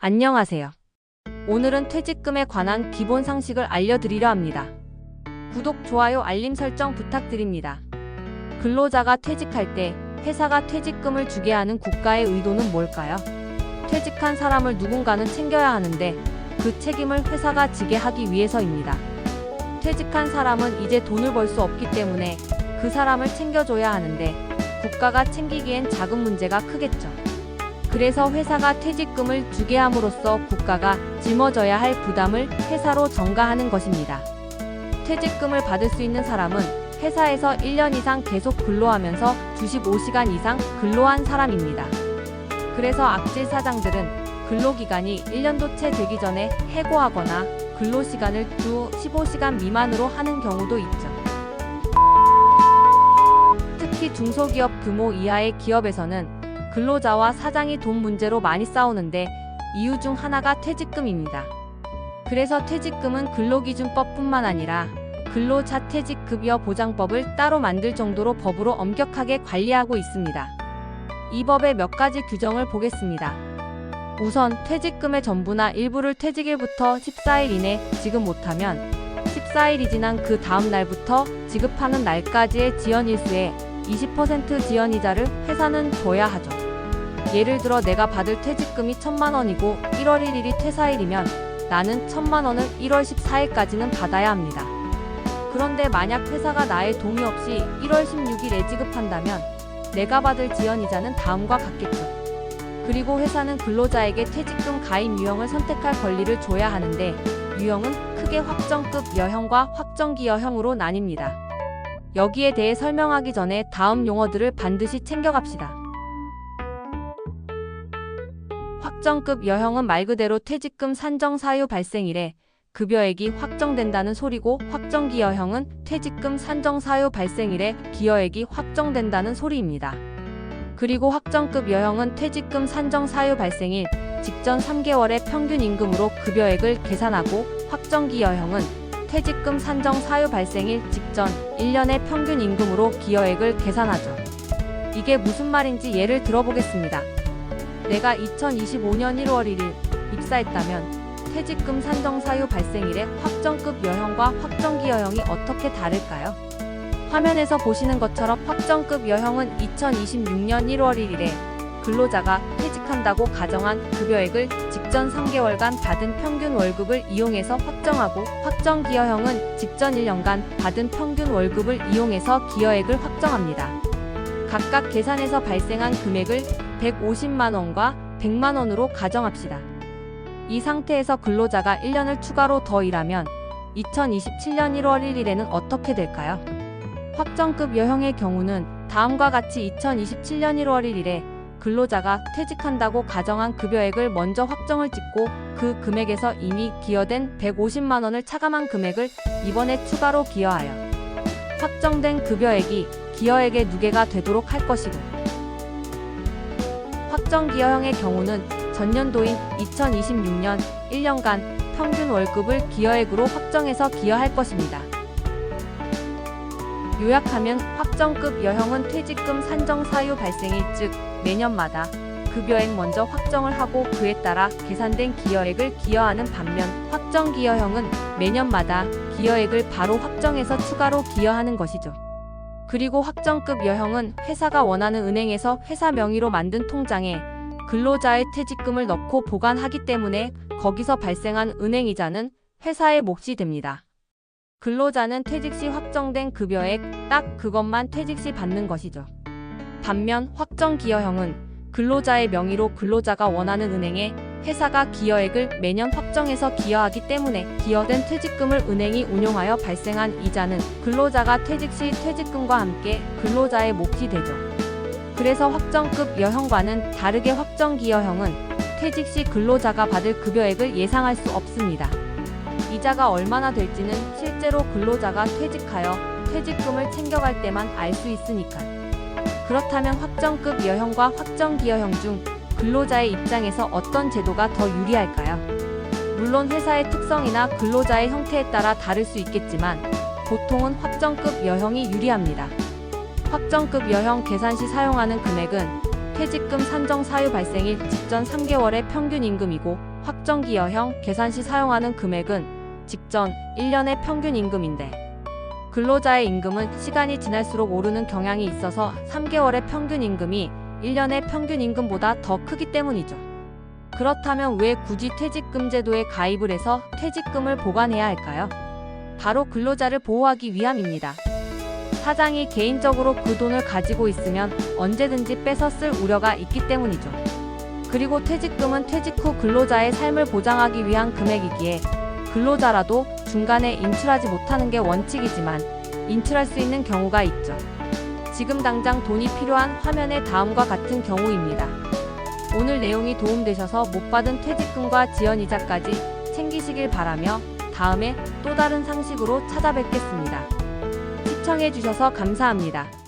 안녕하세요. 오늘은 퇴직금에 관한 기본 상식을 알려드리려 합니다. 구독, 좋아요, 알림 설정 부탁드립니다. 근로자가 퇴직할 때 회사가 퇴직금을 주게 하는 국가의 의도는 뭘까요? 퇴직한 사람을 누군가는 챙겨야 하는데 그 책임을 회사가 지게 하기 위해서입니다. 퇴직한 사람은 이제 돈을 벌 수 없기 때문에 그 사람을 챙겨줘야 하는데 국가가 챙기기엔 자금 문제가 크겠죠. 그래서 회사가 퇴직금을 주게 함으로써 국가가 짊어져야 할 부담을 회사로 전가하는 것입니다. 퇴직금을 받을 수 있는 사람은 회사에서 1년 이상 계속 근로하면서 95시간 이상 근로한 사람입니다. 그래서 악질 사장들은 근로기간이 1년도 채 되기 전에 해고하거나 근로시간을 주 15시간 미만으로 하는 경우도 있죠. 특히 중소기업 규모 이하의 기업에서는 근로자와 사장이 돈 문제로 많이 싸우는데 이유 중 하나가 퇴직금입니다. 그래서 퇴직금은 근로기준법뿐만 아니라 근로자퇴직급여보장법을 따로 만들 정도로 법으로 엄격하게 관리하고 있습니다. 이 법의 몇 가지 규정을 보겠습니다. 우선 퇴직금의 전부나 일부를 퇴직일부터 14일 이내 지급 못하면 14일이 지난 그 다음 날부터 지급하는 날까지의 지연일수의 20% 지연이자를 회사는 줘야 하죠. 예를 들어 내가 받을 퇴직금이 1,000만 원이고 1월 1일이 퇴사일이면 나는 1,000만 원을 1월 14일까지는 받아야 합니다. 그런데 만약 회사가 나의 동의 없이 1월 16일에 지급한다면 내가 받을 지연이자는 다음과 같겠죠. 그리고 회사는 근로자에게 퇴직금 가입 유형을 선택할 권리를 줘야 하는데 유형은 크게 확정급 여형과 확정기여형으로 나뉩니다. 여기에 대해 설명하기 전에 다음 용어들을 반드시 챙겨갑시다. 확정급 여형은 말 그대로 퇴직금 산정 사유 발생일에 급여액이 확정된다는 소리고 확정기여형은 퇴직금 산정 사유 발생일에 기여액이 확정된다는 소리입니다. 그리고 확정급 여형은 퇴직금 산정 사유 발생일 직전 3개월의 평균 임금으로 급여액을 계산하고 확정기여형은 퇴직금 산정 사유 발생일 직전 1년의 평균 임금으로 기여액을 계산하죠. 이게 무슨 말인지 예를 들어보겠습니다. 내가 2025년 1월 1일 입사했다면 퇴직금 산정 사유 발생일에 확정급 여형과 확정기여형이 어떻게 다를까요? 화면에서 보시는 것처럼 확정급 여형은 2026년 1월 1일에 근로자가 퇴직한다고 가정한 급여액을 직전 3개월간 받은 평균 월급을 이용해서 확정하고 확정기여형은 직전 1년간 받은 평균 월급을 이용해서 기여액을 확정합니다. 각각 계산해서 발생한 금액을 150만 원과 100만 원으로 가정합시다. 이 상태에서 근로자가 1년을 추가로 더 일하면 2027년 1월 1일에는 어떻게 될까요? 확정급 여형의 경우는 다음과 같이 2027년 1월 1일에 근로자가 퇴직한다고 가정한 급여액을 먼저 확정을 짓고 그 금액에서 이미 기여된 150만 원을 차감한 금액을 이번에 추가로 기여하여 확정된 급여액이 기여액의 누계가 되도록 할 것이고, 확정기여형의 경우는 전년도인 2026년 1년간 평균 월급을 기여액으로 확정해서 기여할 것입니다. 요약하면 확정급 여형은 퇴직금 산정 사유 발생일 즉 매년마다 급여액 먼저 확정을 하고 그에 따라 계산된 기여액을 기여하는 반면 확정기여형은 매년마다 기여액을 바로 확정해서 추가로 기여하는 것이죠. 그리고 확정급 여형은 회사가 원하는 은행에서 회사 명의로 만든 통장에 근로자의 퇴직금을 넣고 보관하기 때문에 거기서 발생한 은행이자는 회사의 몫이 됩니다. 근로자는 퇴직 시 확정된 급여액 딱 그것만 퇴직 시 받는 것이죠. 반면 확정기여형은 근로자의 명의로 근로자가 원하는 은행에 회사가 기여액을 매년 확정해서 기여하기 때문에 기여된 퇴직금을 은행이 운용하여 발생한 이자는 근로자가 퇴직 시 퇴직금과 함께 근로자의 몫이 되죠. 그래서 확정급 여형과는 다르게 확정기여형은 퇴직 시 근로자가 받을 급여액을 예상할 수 없습니다. 이자가 얼마나 될지는 실제로 근로자가 퇴직하여 퇴직금을 챙겨갈 때만 알 수 있으니까요. 그렇다면 확정급 여형과 확정기여형 중 근로자의 입장에서 어떤 제도가 더 유리할까요? 물론 회사의 특성이나 근로자의 형태에 따라 다를 수 있겠지만 보통은 확정급 여형이 유리합니다. 확정급 여형 계산 시 사용하는 금액은 퇴직금 산정 사유 발생일 직전 3개월의 평균 임금이고 확정기여형 계산 시 사용하는 금액은 직전 1년의 평균 임금인데 근로자의 임금은 시간이 지날수록 오르는 경향이 있어서 3개월의 평균 임금이 1년의 평균 임금보다 더 크기 때문이죠. 그렇다면 왜 굳이 퇴직금 제도에 가입을 해서 퇴직금을 보관해야 할까요? 바로 근로자를 보호하기 위함입니다. 사장이 개인적으로 그 돈을 가지고 있으면 언제든지 뺏어 쓸 우려가 있기 때문이죠. 그리고 퇴직금은 퇴직 후 근로자의 삶을 보장하기 위한 금액이기에 근로자라도 중간에 인출하지 못하는 게 원칙이지만 인출할 수 있는 경우가 있죠. 지금 당장 돈이 필요한 화면의 다음과 같은 경우입니다. 오늘 내용이 도움되셔서 못 받은 퇴직금과 지연이자까지 챙기시길 바라며 다음에 또 다른 상식으로 찾아뵙겠습니다. 시청해주셔서 감사합니다.